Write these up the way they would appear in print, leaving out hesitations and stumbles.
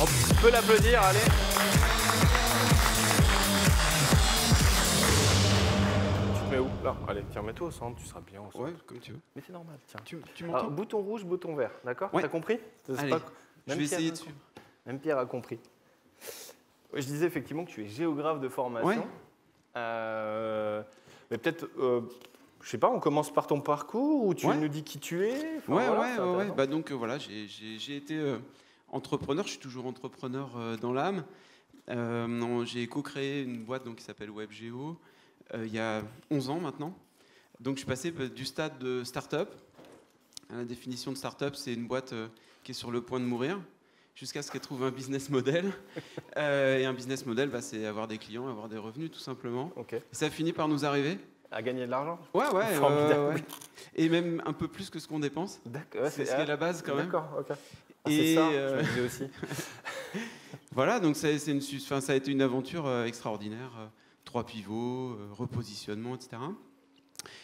On peut l'applaudir, allez. Tu te mets où? Là, allez, tiens, mets-toi au centre, tu seras bien au centre. Ouais, comme tu veux. Mais c'est normal, tiens. Tu m'entends? Bouton rouge, bouton vert, d'accord? Ouais. T'as compris? Allez, je vais essayer dessus. Même Pierre a compris. Je disais effectivement que tu es géographe de formation. Ouais. Mais peut-être, je sais pas, on commence par ton parcours ou tu nous dis qui tu es? Enfin, ouais. Bah donc voilà, j'ai été entrepreneur, je suis toujours entrepreneur dans l'âme. J'ai co-créé une boîte donc, qui s'appelle WebGeo il y a 11 ans maintenant. Donc je suis passé du stade de start-up. La définition de start-up, c'est une boîte qui est sur le point de mourir, jusqu'à ce qu'elle trouve un business model. Et un business model, bah, c'est avoir des clients, avoir des revenus, tout simplement. Okay. Et ça finit par nous arriver. À gagner de l'argent? Ouais. Et même un peu plus que ce qu'on dépense. D'accord. C'est ce qui est la base, quand même. D'accord, ok. Ah, et c'est ça, je me disais aussi. Voilà, donc ça a été une aventure extraordinaire. 3 pivots, repositionnement, etc.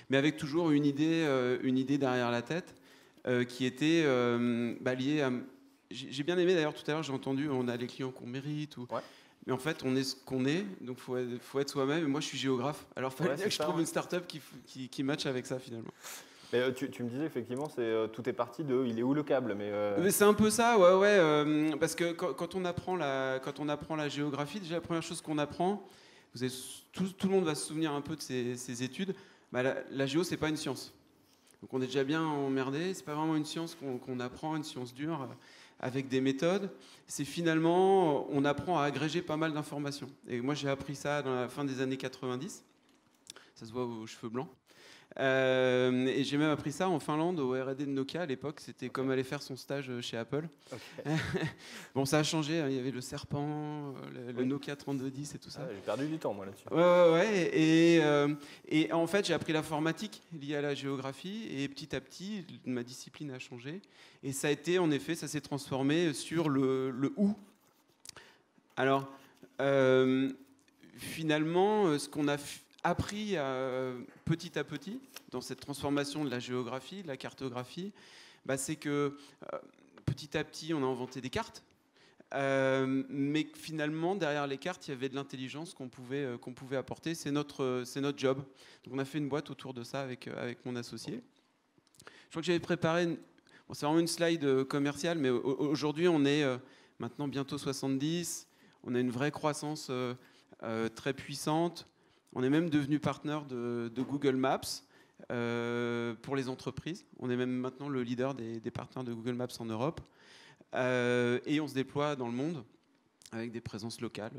Mais avec toujours une idée derrière la tête qui était liée à... J'ai bien aimé d'ailleurs tout à l'heure, j'ai entendu, on a les clients qu'on mérite. Ouais. Mais en fait, on est ce qu'on est, donc il faut être soi-même. Et moi, je suis géographe. Alors, il fallait bien que je trouve une start-up qui matche avec ça, finalement. Mais tu me disais, effectivement, tout est parti de « il est où le câble ?» Mais c'est un peu ça, ouais. Parce que quand on apprend la géographie, déjà, la première chose qu'on apprend, tout le monde va se souvenir un peu de ses études, bah, la géo, c'est pas une science. Donc, on est déjà bien emmerdé. C'est pas vraiment une science qu'on apprend, une science dure, avec des méthodes. C'est finalement, on apprend à agréger pas mal d'informations. Et moi, j'ai appris ça dans la fin des années 90. Ça se voit aux cheveux blancs. Et j'ai même appris ça en Finlande, au R&D de Nokia à l'époque. C'était comme aller faire son stage chez Apple. Okay. Bon, ça a changé. Hein. Il y avait le serpent, le Nokia 3210 et tout ça. J'ai perdu du temps, moi, là-dessus. Ouais. Et en fait, j'ai appris l'informatique liée à la géographie. Et petit à petit, ma discipline a changé. Et ça a été, en effet, ça s'est transformé sur le où. Alors, finalement, ce qu'on a appris petit à petit dans cette transformation de la géographie, de la cartographie, bah, c'est que petit à petit, on a inventé des cartes, mais finalement, derrière les cartes, il y avait de l'intelligence qu'on pouvait apporter. C'est notre job. Donc, on a fait une boîte autour de ça avec mon associé. Je crois que j'avais préparé... Bon, c'est vraiment une slide commerciale, mais aujourd'hui, on est maintenant bientôt 70. On a une vraie croissance très puissante. On est même devenu partenaire de Google Maps pour les entreprises. On est même maintenant le leader des partenaires de Google Maps en Europe. Et on se déploie dans le monde avec des présences locales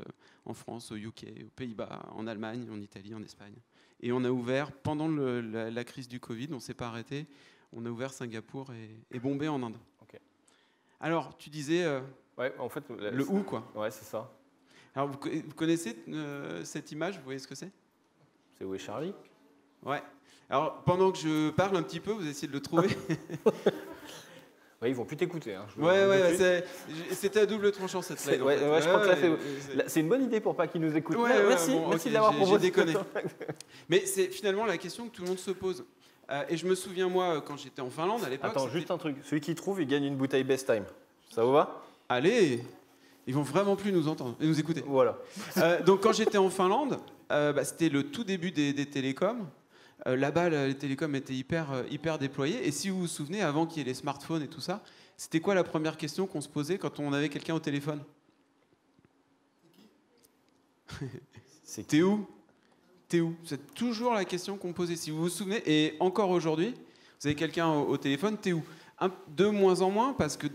en France, au UK, aux Pays-Bas, en Allemagne, en Italie, en Espagne. Et on a ouvert, pendant la crise du Covid, on ne s'est pas arrêté, on a ouvert Singapour et Bombay en Inde. Okay. Alors, tu disais en fait, le où, quoi. Ouais, c'est ça. Alors, vous connaissez cette image, vous voyez ce que c'est? C'est Où est Charlie? Ouais. Alors, pendant que je parle un petit peu, vous essayez de le trouver. Ouais, ils vont plus t'écouter. Hein. C'était à double tranchant cette slide. Je crois que c'est une bonne idée pour pas qu'ils nous écoutent. Merci de l'avoir proposé. J'ai déconné. Mais c'est finalement la question que tout le monde se pose. Et je me souviens, moi, quand j'étais en Finlande, à l'époque... Attends, juste un truc. Celui qui trouve, il gagne une bouteille Best Time. Ça vous va? Allez! Ils vont vraiment plus nous entendre et nous écouter. Voilà. Donc, quand j'étais en Finlande, c'était le tout début des télécoms. Là-bas, les télécoms étaient hyper déployés. Et si vous vous souvenez, avant qu'il y ait les smartphones et tout ça, c'était quoi la première question qu'on se posait quand on avait quelqu'un au téléphone? C'est T'es où? T'es où? C'est toujours la question qu'on posait. Si vous vous souvenez, et encore aujourd'hui, vous avez quelqu'un au téléphone, t'es où? De moins en moins, parce que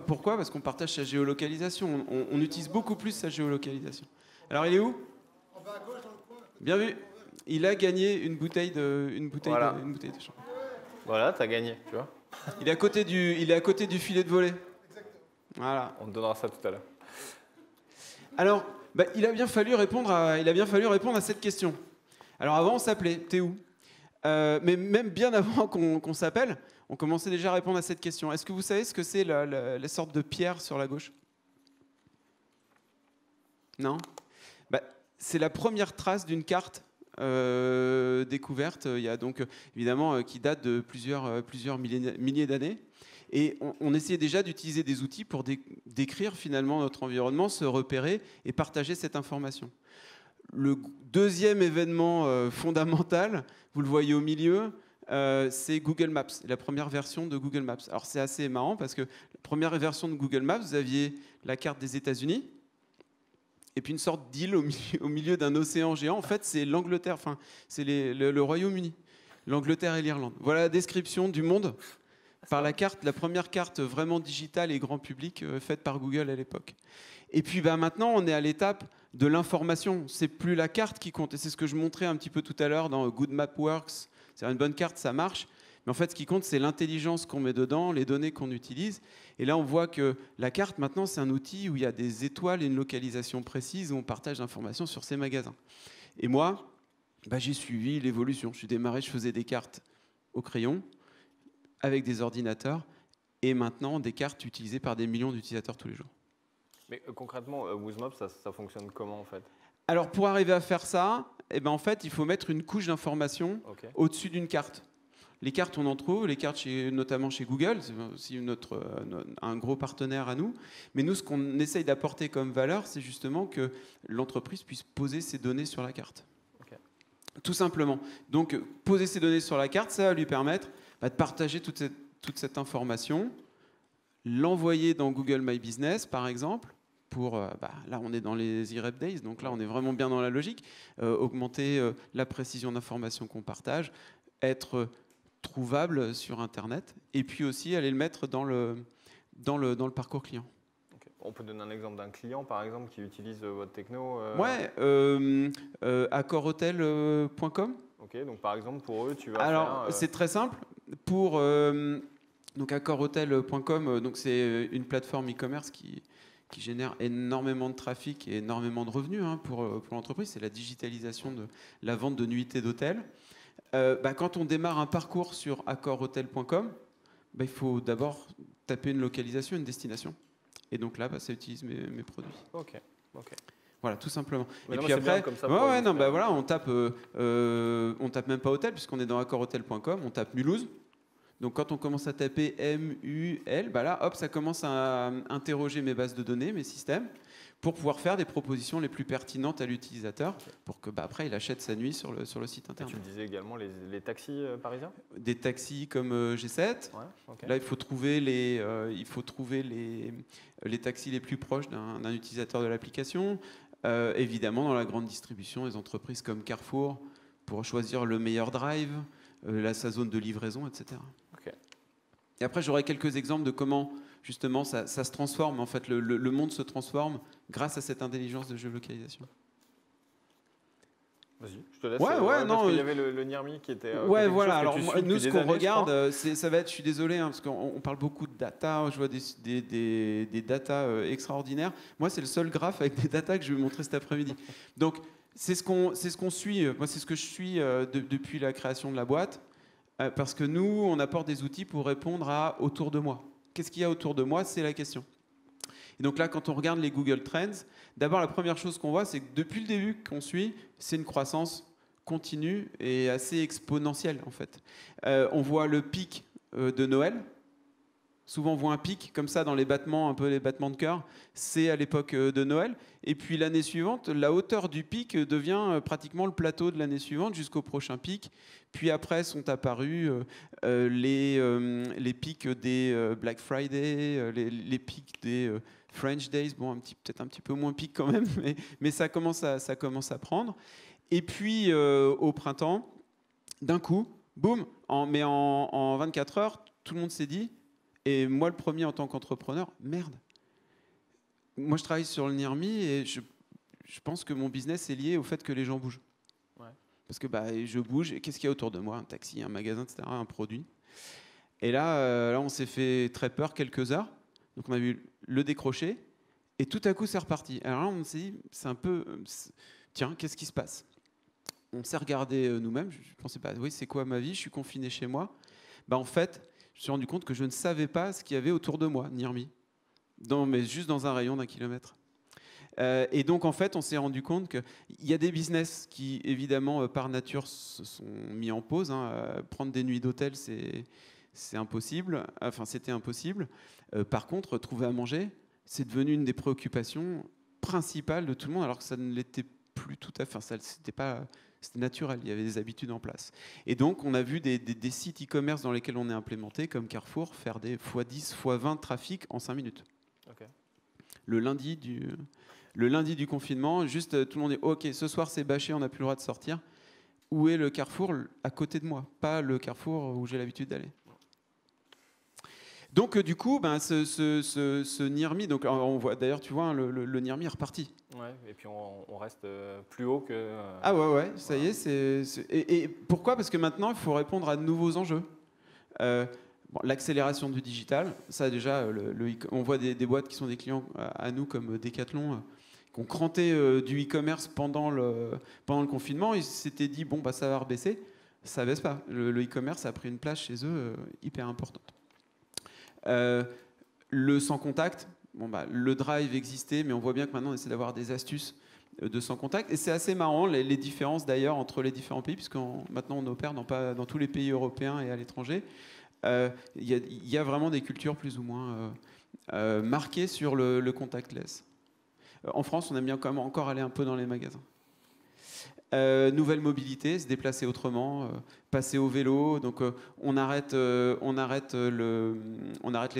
pourquoi? Parce qu'on partage sa géolocalisation. On utilise beaucoup plus sa géolocalisation. Alors, il est où? En bas à gauche, dans le coin. Bien vu. Il a gagné une bouteille de champ. Voilà, t'as gagné, tu vois. Il est à côté du filet de volley. Exactement. Voilà. On te donnera ça tout à l'heure. Alors, il a bien fallu répondre à cette question. Alors avant, on s'appelait T'es où? Mais même bien avant qu'on s'appelle, on commençait déjà à répondre à cette question. Est-ce que vous savez ce que c'est la sorte de pierre sur la gauche? Non? C'est la première trace d'une carte découverte, il y a donc évidemment qui date de plusieurs milliers d'années. Et on essayait déjà d'utiliser des outils pour décrire finalement notre environnement, se repérer et partager cette information. Le deuxième événement fondamental, vous le voyez au milieu, c'est Google Maps, la première version de Google Maps. Alors c'est assez marrant parce que la première version de Google Maps, vous aviez la carte des États-Unis et puis une sorte d'île au milieu d'un océan géant. En fait, c'est l'Angleterre, enfin, c'est le Royaume-Uni, l'Angleterre et l'Irlande. Voilà la description du monde par la carte, la première carte vraiment digitale et grand public faite par Google à l'époque. Et puis maintenant, on est à l'étape de l'information. C'est plus la carte qui compte. Et c'est ce que je montrais un petit peu tout à l'heure dans Good Map Works. C'est une bonne carte, ça marche. Mais en fait, ce qui compte, c'est l'intelligence qu'on met dedans, les données qu'on utilise. Et là, on voit que la carte, maintenant, c'est un outil où il y a des étoiles et une localisation précise où on partage l'information sur ces magasins. Et moi, j'ai suivi l'évolution. Je suis démarré, je faisais des cartes au crayon avec des ordinateurs. Et maintenant, des cartes utilisées par des millions d'utilisateurs tous les jours. Mais concrètement, WooZmap, ça fonctionne comment en fait? Alors, pour arriver à faire ça, en fait, il faut mettre une couche d'information au-dessus d'une carte. Les cartes, on en trouve, les cartes notamment chez Google, c'est aussi un gros partenaire à nous. Mais nous, ce qu'on essaye d'apporter comme valeur, c'est justement que l'entreprise puisse poser ses données sur la carte. Tout simplement. Donc, poser ses données sur la carte, ça va lui permettre de partager toute cette information, l'envoyer dans Google My Business, par exemple, pour, là, on est dans les e-rep days, donc là, on est vraiment bien dans la logique, augmenter la précision d'informations qu'on partage, être trouvable sur Internet, et puis aussi aller le mettre dans le parcours client. On peut donner un exemple d'un client, par exemple, qui utilise votre techno Ouais, accorhotel.com. Ok, donc par exemple, pour eux, tu vas Alors, c'est très simple. Pour donc accorhotel.com, donc c'est une plateforme e-commerce qui génère énormément de trafic et énormément de revenus pour l'entreprise. C'est la digitalisation de la vente de nuitées d'hôtels. Quand on démarre un parcours sur accorhotel.com, il faut d'abord taper une localisation, une destination. Et donc là, ça utilise mes produits. Ok. Voilà, tout simplement. Mais et puis après, on tape même pas hôtel puisqu'on est dans accorhotel.com, on tape Mulhouse. Donc quand on commence à taper M-U-L, là, hop, ça commence à interroger mes bases de données, mes systèmes, pour pouvoir faire des propositions les plus pertinentes à l'utilisateur, pour que après il achète sa nuit sur le site internet. Et tu me disais également les taxis parisiens. Des taxis comme G7. Là, il faut trouver les taxis les plus proches d'un utilisateur de l'application. Évidemment, dans la grande distribution, les entreprises comme Carrefour pour choisir le meilleur drive, sa zone de livraison, etc. Et après, j'aurai quelques exemples de comment, justement, ça se transforme. En fait, le monde se transforme grâce à cette intelligence de géolocalisation. Vas-y, je te laisse. Parce qu'il y avait le NIRMI qui était. Voilà. Alors, nous, ce qu'on regarde, ça va être, je suis désolé, parce qu'on parle beaucoup de data, je vois des data extraordinaires. Moi, c'est le seul graphe avec des data que je vais vous montrer cet après-midi. Donc, c'est ce qu'on suit. Moi, c'est ce que je suis depuis la création de la boîte. Parce que nous, on apporte des outils pour répondre à autour de moi. Qu'est-ce qu'il y a autour de moi? C'est la question. Et donc là, quand on regarde les Google Trends, d'abord, la première chose qu'on voit, c'est que depuis le début qu'on suit, c'est une croissance continue et assez exponentielle, en fait. On voit le pic de Noël. Souvent, on voit un pic comme ça dans les battements, un peu les battements de cœur. C'est à l'époque de Noël. Et puis l'année suivante, la hauteur du pic devient pratiquement le plateau de l'année suivante jusqu'au prochain pic. Puis après sont apparus les pics des Black Friday, les pics des French Days. Bon, peut-être un petit peu moins pic quand même, mais ça commence à prendre. Et puis au printemps, d'un coup, boum, en 24 heures, tout le monde s'est dit. Et moi, le premier en tant qu'entrepreneur, merde. Moi, je travaille sur le NIRMI et je pense que mon business est lié au fait que les gens bougent. Parce que je bouge et qu'est-ce qu'il y a autour de moi? Un taxi, un magasin, etc., un produit. Et là, on s'est fait très peur quelques heures. Donc, on a vu le décrocher et tout à coup, c'est reparti. Alors là, on s'est dit, c'est un peu... Tiens, qu'est-ce qui se passe? On s'est regardé nous-mêmes. Je pensais pas, oui, c'est quoi ma vie? Je suis confiné chez moi. En fait... Je me suis rendu compte que je ne savais pas ce qu'il y avait autour de moi, NIRMI, mais juste dans un rayon d'1 kilomètre. Et donc, en fait, on s'est rendu compte qu'il y a des business qui, évidemment, par nature, se sont mis en pause. Prendre des nuits d'hôtel, c'est impossible. Enfin, c'était impossible. Par contre, trouver à manger, c'est devenu une des préoccupations principales de tout le monde, alors que ça ne l'était plus tout à fait. Enfin, c'était naturel, il y avait des habitudes en place. Et donc, on a vu des sites e-commerce dans lesquels on est implémenté, comme Carrefour, faire des x10, x20 trafic en 5 minutes. Okay. Le lundi du confinement, juste tout le monde dit « Ok, ce soir c'est bâché, on n'a plus le droit de sortir. Où est le Carrefour à côté de moi? Pas le Carrefour où j'ai l'habitude d'aller. » Donc du coup, ce NIRMI, donc on voit d'ailleurs, tu vois, le NIRMI est reparti. Ouais, et puis on reste plus haut que. Ah ouais, ça y est. Et pourquoi? Parce que maintenant, il faut répondre à de nouveaux enjeux. L'accélération du digital, ça déjà, on voit des boîtes qui sont des clients à nous comme Decathlon, qui ont cranté du e-commerce pendant le confinement. Ils s'étaient dit bon ça va rebaisser. Ça baisse pas. Le e-commerce a pris une place chez eux hyper importante. Le sans contact, le drive existait, mais on voit bien que maintenant on essaie d'avoir des astuces de sans contact. Et c'est assez marrant les différences d'ailleurs entre les différents pays, puisque maintenant on opère dans tous les pays européens et à l'étranger. Il y a vraiment des cultures plus ou moins marquées sur le contactless. En France, on aime bien quand même encore aller un peu dans les magasins. Nouvelle mobilité, se déplacer autrement, passer au vélo. Donc on arrête les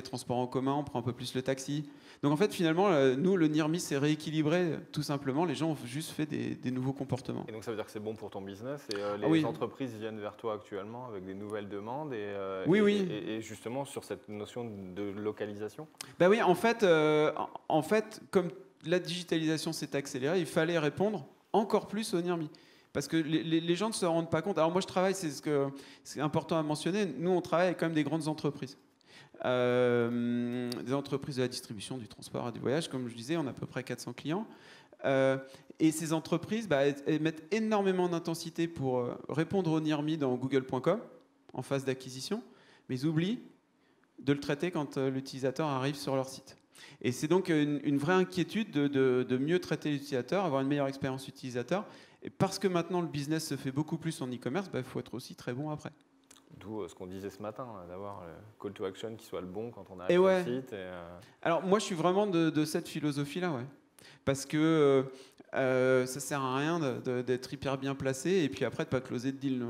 transports en commun, on prend un peu plus le taxi. Donc en fait, finalement, nous, le NIRMI s'est rééquilibré tout simplement. Les gens ont juste fait des nouveaux comportements. Et donc ça veut dire que c'est bon pour ton business et les entreprises viennent vers toi actuellement avec des nouvelles demandes et justement sur cette notion de localisation. Ben oui, en fait, comme la digitalisation s'est accélérée, il fallait répondre encore plus au NIRMI. Parce que les gens ne se rendent pas compte. Alors moi, je travaille, c'est important à mentionner, nous, on travaille avec quand même des grandes entreprises. Des entreprises de la distribution, du transport, du voyage. Comme je disais, on a à peu près 400 clients. Et ces entreprises, elles mettent énormément d'intensité pour répondre au NIRMI dans google.com, en phase d'acquisition, mais ils oublient de le traiter quand l'utilisateur arrive sur leur site. Et c'est donc une vraie inquiétude de mieux traiter l'utilisateur, avoir une meilleure expérience utilisateur. Et parce que maintenant le business se fait beaucoup plus en e-commerce, il faut être aussi très bon après. D'où ce qu'on disait ce matin, d'avoir le call to action qui soit le bon quand on arrive sur le site. Alors moi je suis vraiment de cette philosophie-là, parce que ça sert à rien d'être hyper bien placé et puis après de pas closer de deal.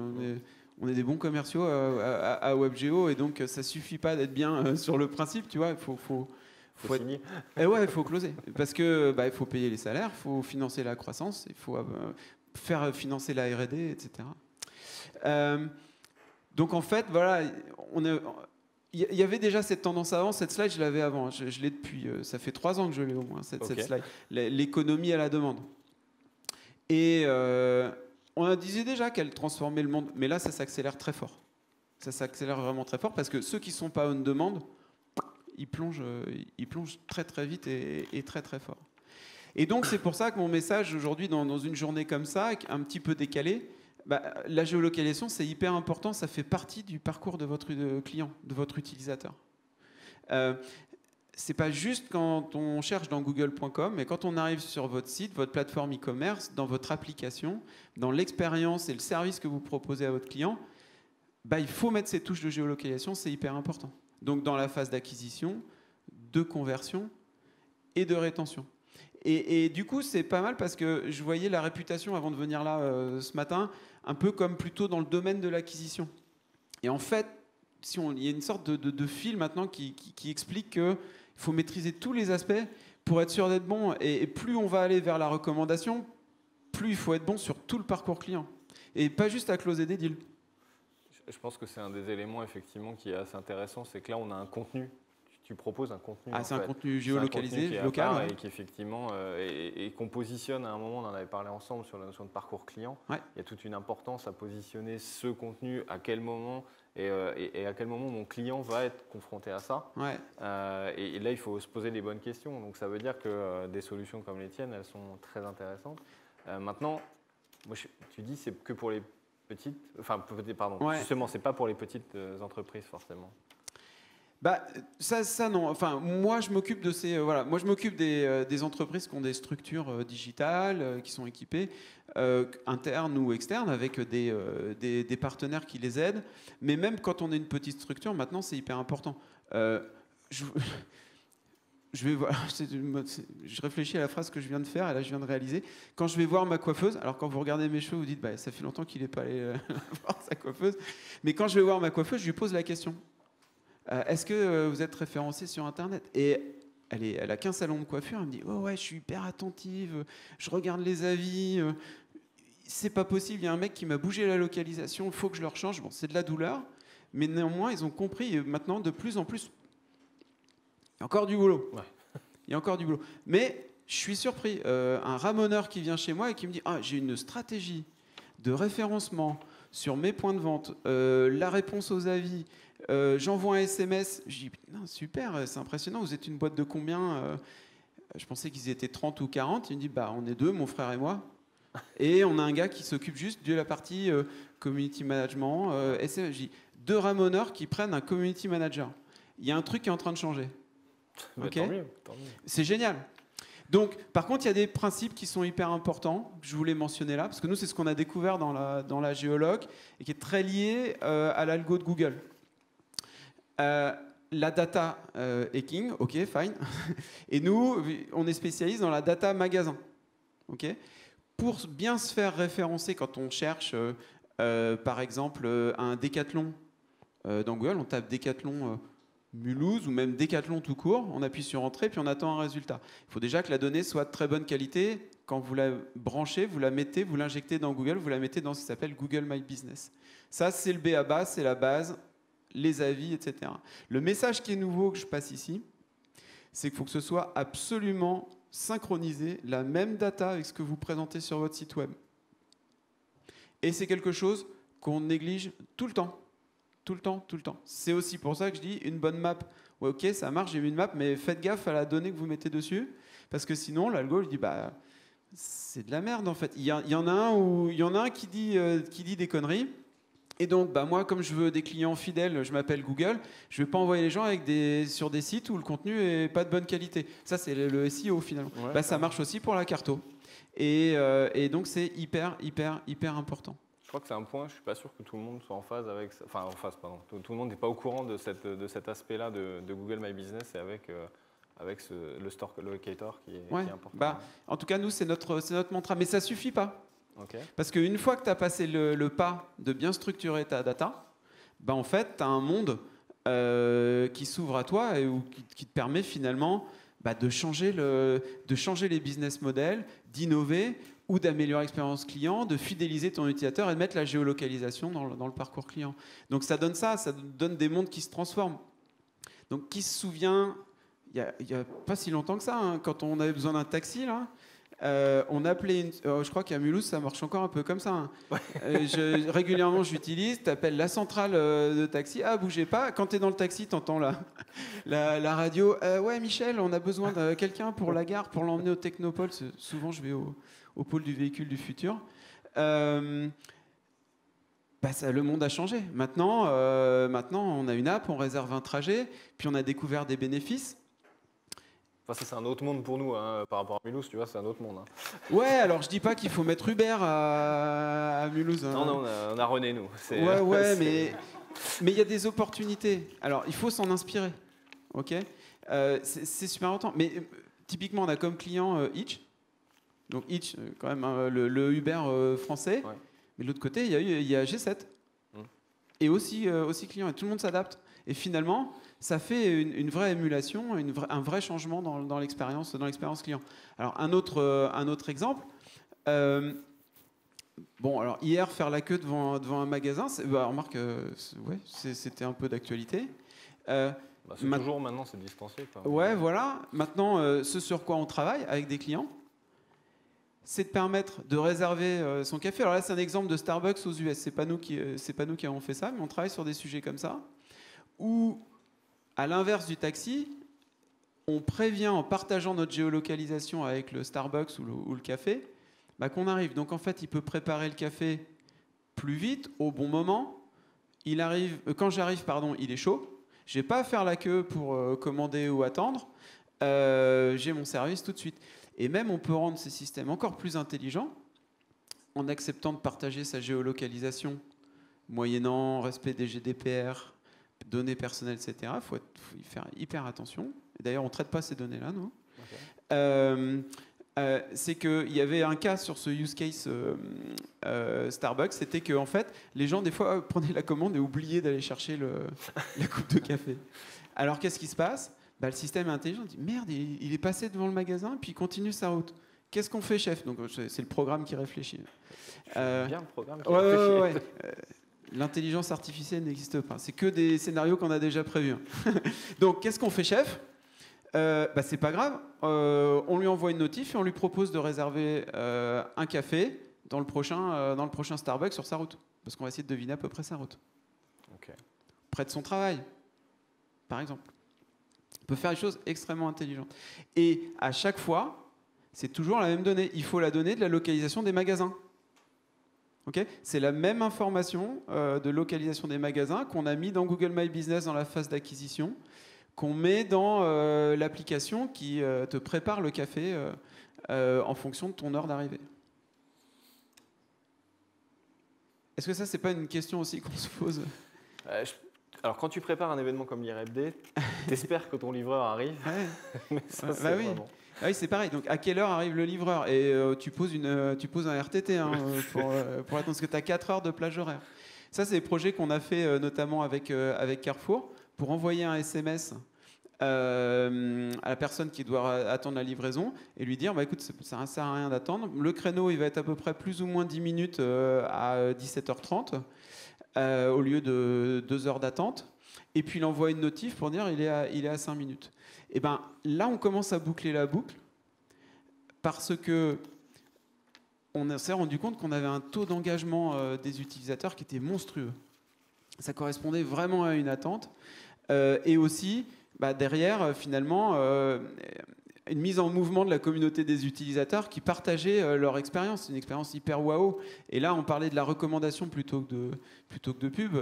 On est des bons commerciaux à WebGeo et donc ça suffit pas d'être bien sur le principe, tu vois. Il faut signer. Il faut closer. Parce que il faut payer les salaires, il faut financer la croissance, il faut faire financer la R&D, etc. Donc en fait, voilà, il y avait déjà cette tendance avant. Cette slide, je l'avais avant. Je l'ai depuis. Ça fait 3 ans que je l'ai au moins, cette slide. L'économie à la demande. Et on disait déjà qu'elle transformait le monde. Mais là, ça s'accélère très fort. Ça s'accélère vraiment très fort parce que ceux qui ne sont pas on demande, ils plongent très très vite et très très fort. Et donc c'est pour ça que mon message aujourd'hui, dans une journée comme ça, un petit peu décalée, la géolocalisation c'est hyper important, ça fait partie du parcours de votre client, de votre utilisateur. C'est pas juste quand on cherche dans google.com, mais quand on arrive sur votre site, votre plateforme e-commerce, dans votre application, dans l'expérience et le service que vous proposez à votre client, il faut mettre ces touches de géolocalisation, c'est hyper important. Donc dans la phase d'acquisition, de conversion et de rétention. Et du coup, c'est pas mal parce que je voyais la réputation avant de venir là ce matin, un peu comme plutôt dans le domaine de l'acquisition. Et en fait, il y a une sorte de fil maintenant qui explique qu'il faut maîtriser tous les aspects pour être sûr d'être bon. Et plus on va aller vers la recommandation, plus il faut être bon sur tout le parcours client. Et pas juste à closer des deals. Je pense que c'est un des éléments effectivement qui est assez intéressant, c'est que là on a un contenu. Tu proposes un contenu. C'est un contenu géolocalisé, local. Et qui effectivement, et qu'on positionne à un moment, on en avait parlé ensemble sur la notion de parcours client. Ouais. Il y a toute une importance à positionner ce contenu, à quel moment et à quel moment mon client va être confronté à ça. Ouais. Et là, il faut se poser les bonnes questions. Donc ça veut dire que des solutions comme les tiennes, elles sont très intéressantes. Maintenant, moi, tu dis c'est que pour les petites, pardon, justement, c'est pas pour les petites entreprises forcément. Ça non. Enfin, moi je m'occupe de ces moi je m'occupe des entreprises qui ont des structures digitales qui sont équipées internes ou externes avec des partenaires qui les aident. Mais même quand on est une petite structure, maintenant c'est hyper important. Je vais voir, je réfléchis à la phrase que je viens de faire et là je viens de réaliser. Quand je vais voir ma coiffeuse, alors quand vous regardez mes cheveux, vous dites ça fait longtemps qu'il n'est pas allé voir sa coiffeuse. Mais quand je vais voir ma coiffeuse, je lui pose la question. Est-ce que vous êtes référencé sur Internet? Et elle a qu'un salon de coiffure. Elle me dit oh ouais, je suis hyper attentive, je regarde les avis. C'est pas possible, il y a un mec qui m'a bougé la localisation, il faut que je le rechange. Bon, c'est de la douleur, mais néanmoins, ils ont compris. Et maintenant, de plus en plus, il y a encore du boulot. Ouais. Il y a encore du boulot. Mais je suis surpris. Un ramoneur qui vient chez moi et qui me dit j'ai une stratégie de référencement sur mes points de vente, la réponse aux avis. J'envoie un SMS, je dis non, super, c'est impressionnant, vous êtes une boîte de combien? Je pensais qu'ils étaient 30 ou 40. Il me dit on est 2, mon frère et moi, et on a un gars qui s'occupe juste de la partie community management. SMS. Je dis 2 ramoneurs qui prennent un community manager. Il y a un truc qui est en train de changer. Okay. Tant mieux. C'est génial. Donc, par contre, il y a des principes qui sont hyper importants, que je voulais mentionner là, parce que nous, c'est ce qu'on a découvert dans la géologue, et qui est très lié à l'algo de Google. La data est king, ok, fine. Et nous, on est spécialiste dans la data magasin. Okay. Pour bien se faire référencer quand on cherche, par exemple, un décathlon dans Google, on tape décathlon Mulhouse ou même décathlon tout court, on appuie sur Entrée, puis on attend un résultat. Il faut déjà que la donnée soit de très bonne qualité. Quand vous la branchez, vous la mettez, vous l'injectez dans Google, vous la mettez dans ce qui s'appelle Google My Business. Ça, c'est le b.a.-ba, c'est la base, les avis, etc. Le message qui est nouveau que je passe ici, c'est qu'il faut que ce soit absolument synchronisé, la même data avec ce que vous présentez sur votre site web. Et c'est quelque chose qu'on néglige tout le temps. Tout le temps, tout le temps. C'est aussi pour ça que je dis une bonne map. Ouais, ok, ça marche, j'ai mis une map, mais faites gaffe à la donnée que vous mettez dessus, parce que sinon, l'algo, il dit c'est de la merde en fait. Il y en a un qui dit des conneries. Et donc, moi, comme je veux des clients fidèles, je m'appelle Google, je ne vais pas envoyer les gens sur des sites où le contenu n'est pas de bonne qualité. Ça, c'est le SEO finalement. Ouais, ça marche aussi pour la carto. Et donc, c'est hyper, hyper, hyper important. Je crois que c'est un point, je ne suis pas sûr que tout le monde soit en phase avec ça. Enfin, en phase, pardon. Tout le monde n'est pas au courant de cet aspect-là de Google My Business et avec le store locator qui est important. En tout cas, nous, c'est notre mantra. Mais ça ne suffit pas. Okay. Parce qu'une fois que tu as passé le pas de bien structurer ta data, en fait, tu as un monde qui s'ouvre à toi et qui te permet finalement de changer les business models, d'innover ou d'améliorer l'expérience client, de fidéliser ton utilisateur et de mettre la géolocalisation dans le parcours client. Donc ça donne des mondes qui se transforment. Donc qui se souvient, il n'y a pas si longtemps que ça, quand on avait besoin d'un taxi, là, on appelait je crois qu'à Mulhouse ça marche encore un peu comme ça. Hein. Ouais. Régulièrement j'utilise, tu appelles la centrale de taxi, bougez pas. Quand tu es dans le taxi, tu entends la radio. Ouais Michel, on a besoin de quelqu'un pour la gare, pour l'emmener au Technopole. Souvent je vais au pôle du véhicule du futur. Le monde a changé. Maintenant, on a une app, on réserve un trajet, puis on a découvert des bénéfices. Enfin, ça, c'est un autre monde pour nous, hein, par rapport à Mulhouse, tu vois, c'est un autre monde. Hein. Ouais, alors je dis pas qu'il faut mettre Uber à Mulhouse. Hein. Non, on a René, nous. Ouais, mais il y a des opportunités. Alors, il faut s'en inspirer, ok. C'est super important. Mais typiquement, on a comme client Hitch. Donc Hitch, quand même, le Uber français. Ouais. Mais de l'autre côté, il y a G7. Et aussi client. Et tout le monde s'adapte. Et finalement, ça fait une vraie émulation, un vrai changement dans l'expérience client. Alors, un autre exemple. Alors hier, faire la queue devant un magasin, remarque, c'était un peu d'actualité. Toujours maintenant, c'est distancié. Quoi. Ouais, voilà. Maintenant, ce sur quoi on travaille avec des clients, c'est de permettre de réserver son café. Alors là, c'est un exemple de Starbucks aux US. C'est pas nous qui avons fait ça, mais on travaille sur des sujets comme ça, où, à l'inverse du taxi, on prévient en partageant notre géolocalisation avec le Starbucks ou le café, qu'on arrive. Donc en fait, il peut préparer le café plus vite, au bon moment. Quand j'arrive, il est chaud. Je n'ai pas à faire la queue pour commander ou attendre. J'ai mon service tout de suite. Et même, on peut rendre ces systèmes encore plus intelligents en acceptant de partager sa géolocalisation, moyennant respect des GDPR, données personnelles, etc. Il faut y faire hyper attention. D'ailleurs, on ne traite pas ces données-là, nous. Okay. C'est qu'il y avait un cas sur ce use case Starbucks, c'était que en fait, les gens, des fois, prenaient la commande et oubliaient d'aller chercher la coupe de café. Alors, qu'est-ce qui se passe ? Le système est intelligent, il dit « Merde, il est passé devant le magasin, puis il continue sa route. Qu'est-ce qu'on fait, chef ?» Donc, c'est le programme qui réfléchit. Bien le programme qui réfléchit. L'intelligence artificielle n'existe pas. C'est que des scénarios qu'on a déjà prévus. Donc, qu'est-ce qu'on fait, chef ? C'est pas grave. On lui envoie une notif et on lui propose de réserver un café dans le prochain Starbucks sur sa route. Parce qu'on va essayer de deviner à peu près sa route. Okay. Près de son travail, par exemple. On peut faire des choses extrêmement intelligentes. Et à chaque fois, c'est toujours la même donnée. Il faut la donnée de la localisation des magasins. Okay, c'est la même information de localisation des magasins qu'on a mis dans Google My Business dans la phase d'acquisition, qu'on met dans l'application qui te prépare le café en fonction de ton heure d'arrivée. Est-ce que ça, c'est pas une question aussi qu'on se pose ? Alors, quand tu prépares un événement comme l'IRFD, t'espères que ton livreur arrive. Ouais. Mais ça, c'est oui. vraiment... Oui, c'est pareil. Donc, à quelle heure arrive le livreur ? Et tu poses un RTT pour attendre, parce que tu as 4 heures de plage horaire. Ça, c'est des projets qu'on a fait notamment avec Carrefour pour envoyer un SMS à la personne qui doit attendre la livraison et lui dire écoute, ça ne sert à rien d'attendre. Le créneau, il va être à peu près plus ou moins 10 minutes à 17h30 au lieu de 2 heures d'attente. Et puis, il envoie une notif pour dire il est à 5 minutes. Et ben là, on commence à boucler la boucle parce que on s'est rendu compte qu'on avait un taux d'engagement des utilisateurs qui était monstrueux. Ça correspondait vraiment à une attente. Et aussi, derrière, finalement, une mise en mouvement de la communauté des utilisateurs qui partageaient leur expérience, une expérience hyper waouh. Et là, on parlait de la recommandation plutôt que de pub.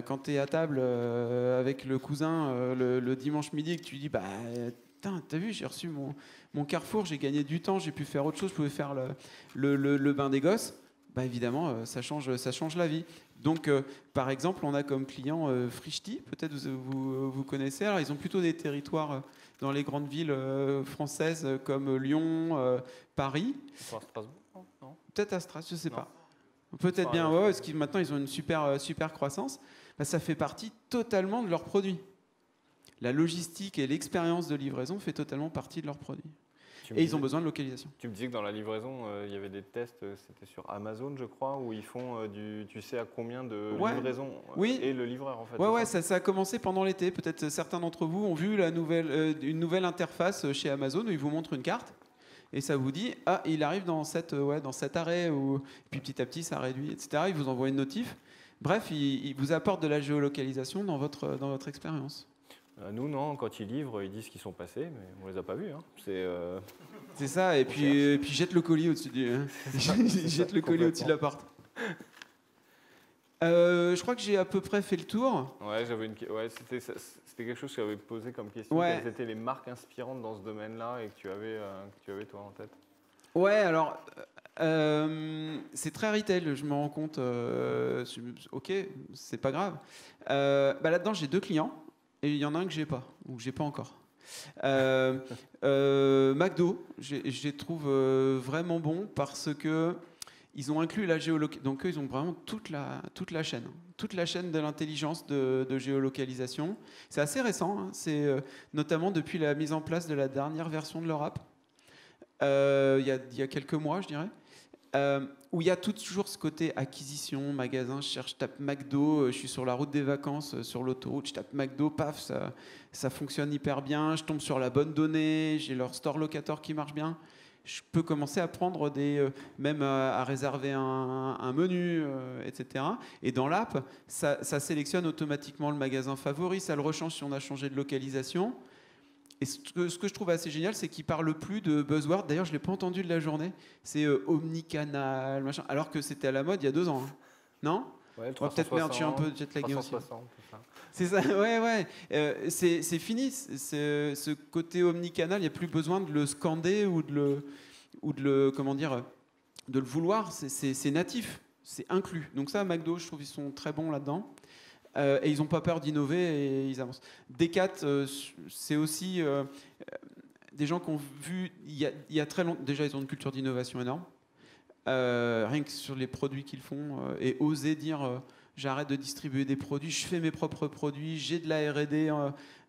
Quand tu es à table avec le cousin le dimanche midi et que tu dis t'as vu, j'ai reçu mon Carrefour, j'ai gagné du temps, j'ai pu faire autre chose, je pouvais faire le bain des gosses, évidemment, ça change la vie. Donc, par exemple, on a comme client Frichti, peut-être vous connaissez. Alors, ils ont plutôt des territoires dans les grandes villes françaises comme Lyon, Paris. À Strasbourg, non ? Peut-être à Strasbourg, je ne sais pas. Peut-être bien, parce que maintenant, ils ont une super croissance. Ça fait partie totalement de leurs produits. La logistique et l'expérience de livraison fait totalement partie de leurs produits. Et ils ont besoin de localisation. Tu me disais que dans la livraison, il y avait des tests, c'était sur Amazon, je crois, où ils font tu sais à combien de livraisons et le livreur, en fait. Ouais, ça a commencé pendant l'été. Peut-être certains d'entre vous ont vu une nouvelle interface chez Amazon où ils vous montrent une carte et ça vous dit il arrive dans cet arrêt, et puis petit à petit ça réduit, etc. Ils vous envoient une notif. Bref, ils vous apportent de la géolocalisation dans votre expérience. Nous, non, quand ils livrent, ils disent qu'ils sont passés, mais on les a pas vus. Hein. C'est ça, et puis jette le colis au-dessus jette le colis au-dessus de la porte. Je crois que j'ai à peu près fait le tour. Ouais, c'était quelque chose que j'avais posé comme question. Quelles étaient les marques inspirantes dans ce domaine-là et que tu avais toi en tête ? Ouais, alors c'est très retail, je me rends compte. Ok, c'est pas grave. Là-dedans, j'ai 2 clients. Et il y en a un que j'ai pas, ou que j'ai pas encore. McDo, je les trouve vraiment bons parce que ils ont inclus la géolocalisation. Donc eux, ils ont vraiment toute la chaîne de l'intelligence de géolocalisation. C'est assez récent, hein. C'est notamment depuis la mise en place de la dernière version de leur app, il y a quelques mois, je dirais. Où il y a toujours ce côté acquisition, magasin, je tape McDo, je suis sur la route des vacances, sur l'autoroute, je tape McDo, paf, ça fonctionne hyper bien, je tombe sur la bonne donnée, j'ai leur store locator qui marche bien. Je peux commencer à prendre même à réserver un menu, etc. Et dans l'app, ça sélectionne automatiquement le magasin favori, ça le rechange si on a changé de localisation. Et ce que je trouve assez génial, c'est qu'il ne parle plus de buzzword. D'ailleurs, je ne l'ai pas entendu de la journée. C'est omnicanal, machin. Alors que c'était à la mode il y a 2 ans. Hein. Non ? Ouais, On va peut-être mettre, je suis un peu jet-lagué aussi. 360, tout ça. C'est ça, ouais. C'est fini, ce côté omnicanal, il n'y a plus besoin de le scander ou de le comment dire, de le vouloir, c'est natif, c'est inclus. Donc ça, McDo, je trouve qu'ils sont très bons là-dedans. Et ils n'ont pas peur d'innover et ils avancent. Decat, c'est aussi des gens qui ont vu, il y a très longtemps, déjà ils ont une culture d'innovation énorme, rien que sur les produits qu'ils font, et oser dire j'arrête de distribuer des produits, je fais mes propres produits, j'ai de la R&D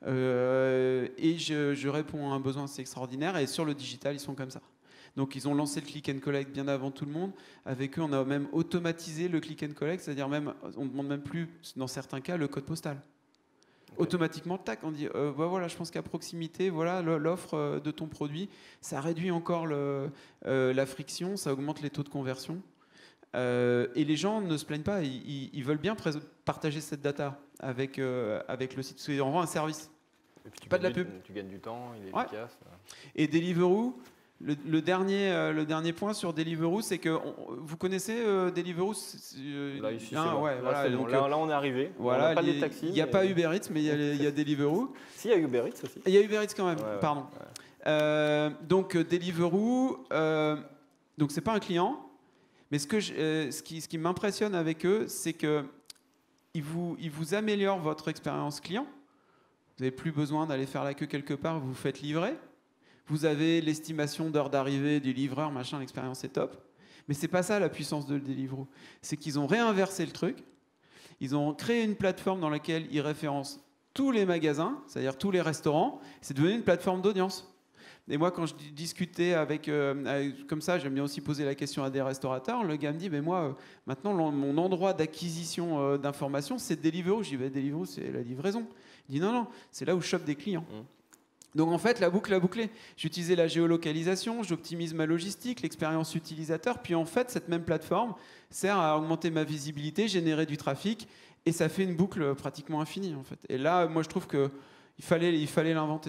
et je réponds à un besoin, c'est extraordinaire. Et sur le digital, ils sont comme ça. Donc ils ont lancé le click and collect bien avant tout le monde. Avec eux, on a même automatisé le click and collect, c'est-à-dire même, on ne demande même plus, dans certains cas, le code postal. Okay. Automatiquement, tac, on dit, voilà, je pense qu'à proximité, voilà l'offre de ton produit, ça réduit encore la friction, ça augmente les taux de conversion. Et les gens ne se plaignent pas, ils veulent bien partager cette data avec le site, parce qu'ils renvoient un service. Et puis pas de la pub. Tu gagnes du temps, il est efficace. Et Deliveroo, le dernier point sur Deliveroo, c'est que vous connaissez Deliveroo. Là, ici, là, on est arrivé. Voilà, on n'a pas les taxis. Il n'y a pas Uber Eats, mais il y a Deliveroo. Si, il y a Uber Eats aussi. Il y a Uber Eats quand même, pardon. Ouais. Donc Deliveroo, donc c'est pas un client, mais ce qui m'impressionne avec eux, c'est qu'ils vous améliorent votre expérience client. Vous n'avez plus besoin d'aller faire la queue quelque part, vous vous faites livrer. Vous avez l'estimation d'heure d'arrivée du livreur, machin, l'expérience est top. Mais c'est pas ça la puissance de Deliveroo. C'est qu'ils ont réinversé le truc. Ils ont créé une plateforme dans laquelle ils référencent tous les magasins, c'est-à-dire tous les restaurants. C'est devenu une plateforme d'audience. Et moi, quand je discutais avec comme ça, j'aime bien aussi poser la question à des restaurateurs. Le gars me dit, mais moi, maintenant, mon endroit d'acquisition d'informations, c'est Deliveroo. Je dis, Deliveroo, c'est la livraison. Il dit, non, c'est là où je chope des clients. Donc en fait, la boucle a bouclé. J'utilisais la géolocalisation, j'optimise ma logistique, l'expérience utilisateur, puis en fait, cette même plateforme sert à augmenter ma visibilité, générer du trafic, et ça fait une boucle pratiquement infinie en fait. Et là, moi, je trouve qu'il fallait l'inventer.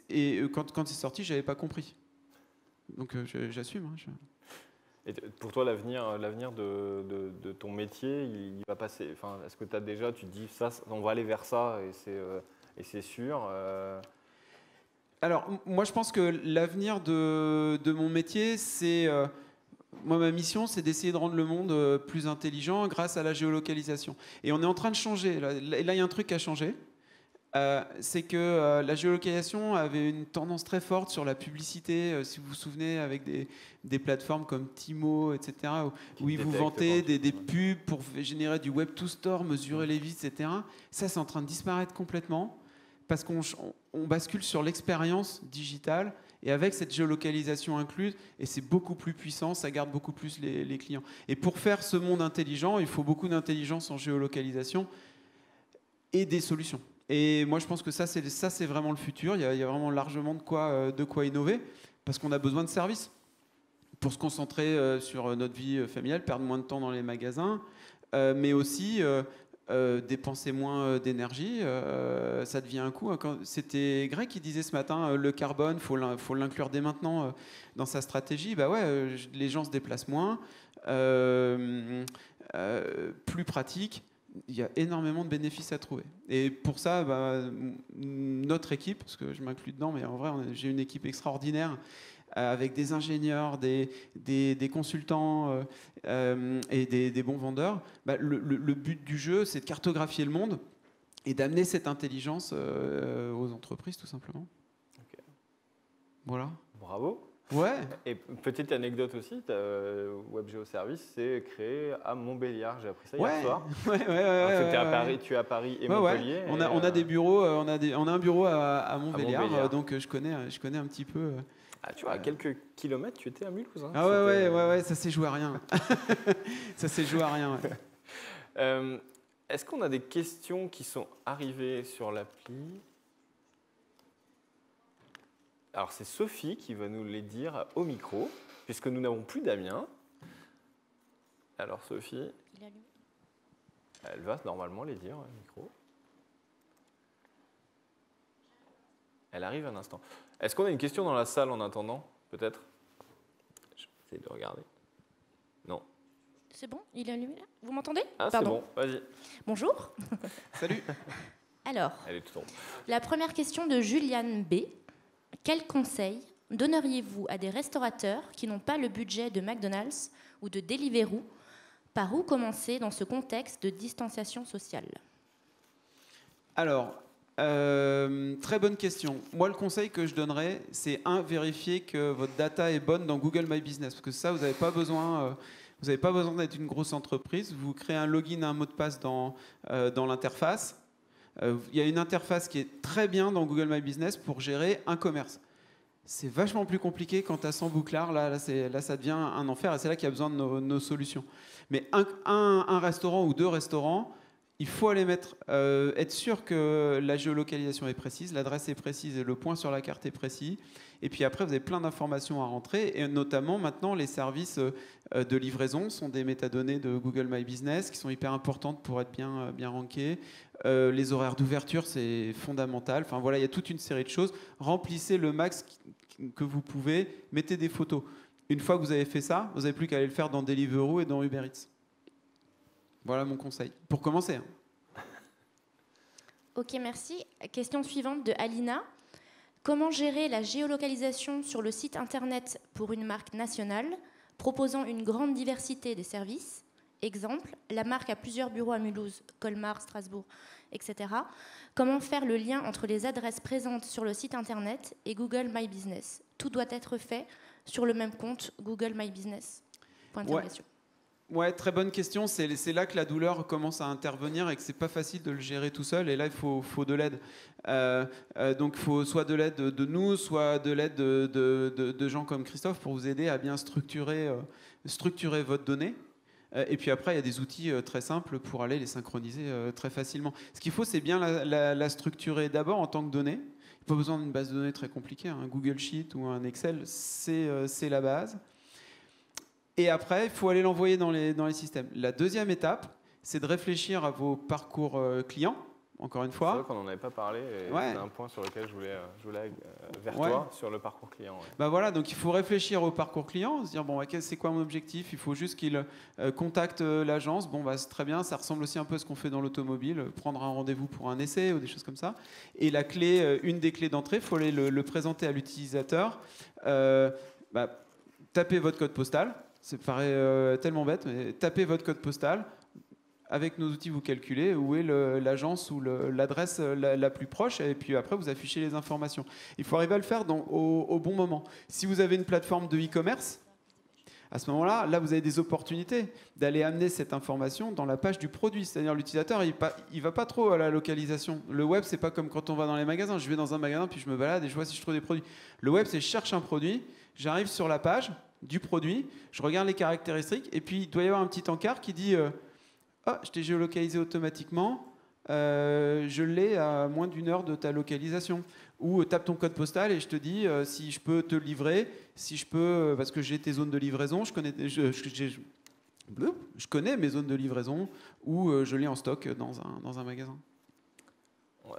Et quand c'est sorti, j'avais pas compris. Donc j'assume. Et pour toi, l'avenir de ton métier, il va passer. Enfin, est-ce que tu te dis ça, on va aller vers ça, et c'est sûr. Alors, moi, je pense que l'avenir de mon métier, c'est... moi, ma mission, c'est d'essayer de rendre le monde plus intelligent grâce à la géolocalisation. Et on est en train de changer. Là, il y a un truc qui a changé. C'est que la géolocalisation avait une tendance très forte sur la publicité, si vous vous souvenez, avec des plateformes comme Timo, etc., où ils vous vantaient des pubs pour générer du web to store, mesurer les visites, etc. Ça, c'est en train de disparaître complètement parce qu'on bascule sur l'expérience digitale et avec cette géolocalisation incluse, et c'est beaucoup plus puissant, ça garde beaucoup plus les clients. Et pour faire ce monde intelligent, il faut beaucoup d'intelligence en géolocalisation et des solutions. Et moi, je pense que ça, c'est vraiment le futur. Il y a vraiment largement de quoi innover, parce qu'on a besoin de services pour se concentrer sur notre vie familiale, perdre moins de temps dans les magasins, mais aussi dépenser moins d'énergie. Ça devient un coût. C'était Greg qui disait ce matin, le carbone, faut l'inclure dès maintenant dans sa stratégie. Bah ouais, les gens se déplacent moins, plus pratique. Il y a énormément de bénéfices à trouver. Et pour ça, notre équipe, parce que je m'inclus dedans, mais en vrai, j'ai une équipe extraordinaire avec des ingénieurs, des consultants et des bons vendeurs. Le but du jeu, c'est de cartographier le monde et d'amener cette intelligence aux entreprises, tout simplement. Okay. Voilà. Bravo. Ouais. Et petite anecdote aussi, WebGeo Service s'est créé à Montbéliard. J'ai appris ça hier soir. Tu es à Paris et Montpellier. On a des bureaux, on a un bureau à Montbéliard, donc je connais un petit peu. Ah, tu vois, à quelques kilomètres, tu étais à Mulhouse. Hein, ah ouais, ça s'est joué à rien. Ça s'est joué à rien. Ouais. Est-ce qu'on a des questions qui sont arrivées sur l'appli ? Alors, c'est Sophie qui va nous les dire au micro, puisque nous n'avons plus Damien. Alors, Sophie, elle va normalement les dire au micro. Elle arrive un instant. Est-ce qu'on a une question dans la salle en attendant, peut-être ? J'essaie de regarder. Non. C'est bon? Il est allumé là? Vous m'entendez? Ah, c'est bon, vas-y. Bonjour. Salut. Alors, Elle est tout en haut. la première question de Juliane B. Quel conseil donneriez-vous à des restaurateurs qui n'ont pas le budget de McDonald's ou de Deliveroo? Par où commencer dans ce contexte de distanciation sociale? Alors, très bonne question. Moi, le conseil que je donnerais, c'est vérifier que votre data est bonne dans Google My Business. Parce que ça, vous n'avez pas besoin d'être une grosse entreprise. Vous créez un login, un mot de passe dans l'interface. Il y a une interface qui est très bien dans Google My Business pour gérer un commerce. C'est vachement plus compliqué quand tu as 100 bouclards. Là, ça devient un enfer et c'est là qu'il y a besoin de nos solutions. Mais un restaurant ou 2 restaurants, il faut aller être sûr que la géolocalisation est précise, l'adresse est précise et le point sur la carte est précis. Et puis après, vous avez plein d'informations à rentrer. Et notamment, maintenant, les services de livraison sont des métadonnées de Google My Business qui sont hyper importantes pour être bien rankées. Les horaires d'ouverture, c'est fondamental. Enfin voilà, il y a toute une série de choses. Remplissez le max que vous pouvez. Mettez des photos. Une fois que vous avez fait ça, vous n'avez plus qu'à aller le faire dans Deliveroo et dans Uber Eats. Voilà mon conseil. Pour commencer. Ok, merci. Question suivante de Alina. Comment gérer la géolocalisation sur le site internet pour une marque nationale proposant une grande diversité des services? Exemple, la marque a plusieurs bureaux à Mulhouse, Colmar, Strasbourg, etc. Comment faire le lien entre les adresses présentes sur le site internet et Google My Business? Tout doit être fait sur le même compte Google My Business. Point d'interrogation. Ouais, très bonne question. C'est là que la douleur commence à intervenir et que c'est pas facile de le gérer tout seul. Et là, il faut de l'aide. Donc, il faut soit de l'aide de nous, soit de l'aide de gens comme Christophe pour vous aider à bien structurer votre donnée. Et puis après, il y a des outils très simples pour aller les synchroniser très facilement. Ce qu'il faut, c'est bien la structurer d'abord en tant que donnée. Il n'y a pas besoin d'une base de données très compliquée. Un Google Sheet ou un Excel, c'est la base. Et après, il faut aller l'envoyer dans les systèmes. La deuxième étape, c'est de réfléchir à vos parcours clients, encore une fois. C'est vrai qu'on n'en avait pas parlé, et c'est un point sur lequel je voulais aller vers toi, sur le parcours client. Ouais. Bah voilà, donc il faut réfléchir au parcours client, se dire, bon, c'est quoi mon objectif? Il faut juste qu'il contacte l'agence. Bon, bah, c'est très bien, ça ressemble aussi un peu à ce qu'on fait dans l'automobile, prendre un rendez-vous pour un essai ou des choses comme ça. Et la clé, une des clés d'entrée, il faut aller le présenter à l'utilisateur. Tapez votre code postal. Ça paraît tellement bête, mais tapez votre code postal. Avec nos outils, vous calculez où est l'agence ou l'adresse la plus proche. Et puis après, vous affichez les informations. Il faut arriver à le faire au bon moment. Si vous avez une plateforme de e-commerce, à ce moment-là, vous avez des opportunités d'aller amener cette information dans la page du produit. C'est-à-dire l'utilisateur, il ne va pas trop à la localisation. Le web, c'est pas comme quand on va dans les magasins. Je vais dans un magasin, puis je me balade et je vois si je trouve des produits. Le web, c'est je cherche un produit, j'arrive sur la page du produit, je regarde les caractéristiques, et puis il doit y avoir un petit encart qui dit je t'ai géolocalisé automatiquement, je l'ai à moins d'1 heure de ta localisation. Ou tape ton code postal et je te dis si je peux te livrer, si je peux, parce que j'ai tes zones de livraison, je connais mes zones de livraison, ou je l'ai en stock dans un magasin.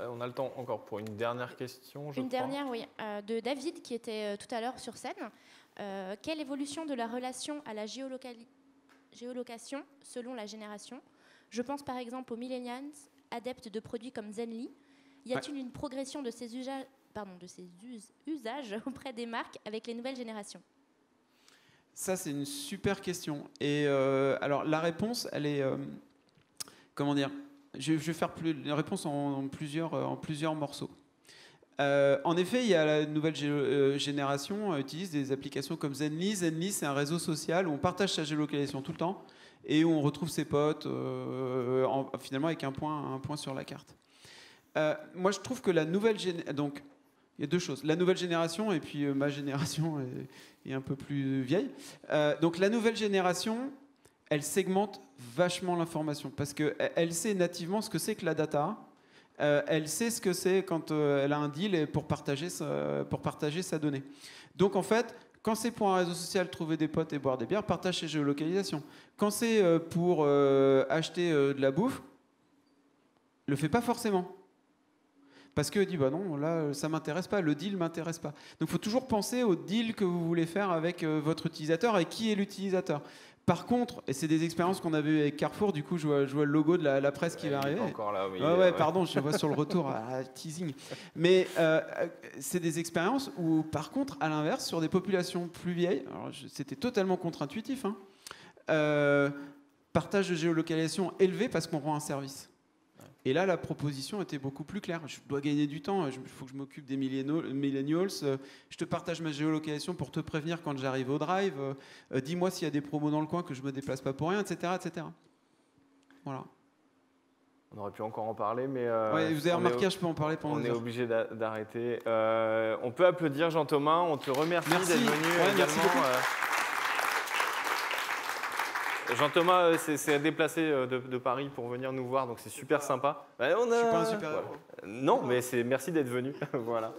On a le temps encore pour une dernière question, je crois. Une dernière, oui, de David qui était tout à l'heure sur scène. Quelle évolution de la relation à la géolocation selon la génération? Je pense par exemple aux millennials adeptes de produits comme Zenly. Y a-t-il une progression de ces usages auprès des marques avec les nouvelles générations? Ça, c'est une super question. Et alors, la réponse, elle est... comment dire? Je vais faire la réponse en plusieurs morceaux. En effet, il y a la nouvelle génération utilise des applications comme Zenly. Zenly, c'est un réseau social où on partage sa géolocalisation tout le temps et où on retrouve ses potes finalement avec un point sur la carte. Moi, je trouve que la nouvelle génération... Donc, il y a deux choses. La nouvelle génération et puis ma génération est un peu plus vieille. Donc, la nouvelle génération, elle segmente vachement l'information parce qu'elle sait nativement ce que c'est que la data. Elle sait ce que c'est quand elle a un deal pour partager sa donnée. Donc, en fait, quand c'est pour un réseau social, trouver des potes et boire des bières, partage ses géolocalisations. Quand c'est pour acheter de la bouffe, le fait pas forcément. Parce que dit, bah non, là, ça m'intéresse pas, le deal m'intéresse pas. Donc, il faut toujours penser au deal que vous voulez faire avec votre utilisateur et qui est l'utilisateur. Par contre, et c'est des expériences qu'on avait eues avec Carrefour, du coup je vois le logo de la presse qui va arriver. Encore là, oui. Pardon, je le vois sur le retour, teasing. Mais c'est des expériences où, par contre, à l'inverse, sur des populations plus vieilles, c'était totalement contre-intuitif, hein, partage de géolocalisation élevé parce qu'on rend un service. Et là, la proposition était beaucoup plus claire. Je dois gagner du temps, il faut que je m'occupe des millennials, je te partage ma géolocalisation pour te prévenir quand j'arrive au drive, dis-moi s'il y a des promos dans le coin, que je ne me déplace pas pour rien, etc. etc. Voilà. On aurait pu encore en parler, mais... vous avez remarqué, je peux en parler pendant On est obligé d'arrêter. On peut applaudir Jean-Thomas, on te remercie d'être venu également. Jean-Thomas s'est déplacé de Paris pour venir nous voir, donc c'est super sympa. Je ne suis pas un super héros. Non, mais merci d'être venu. Voilà.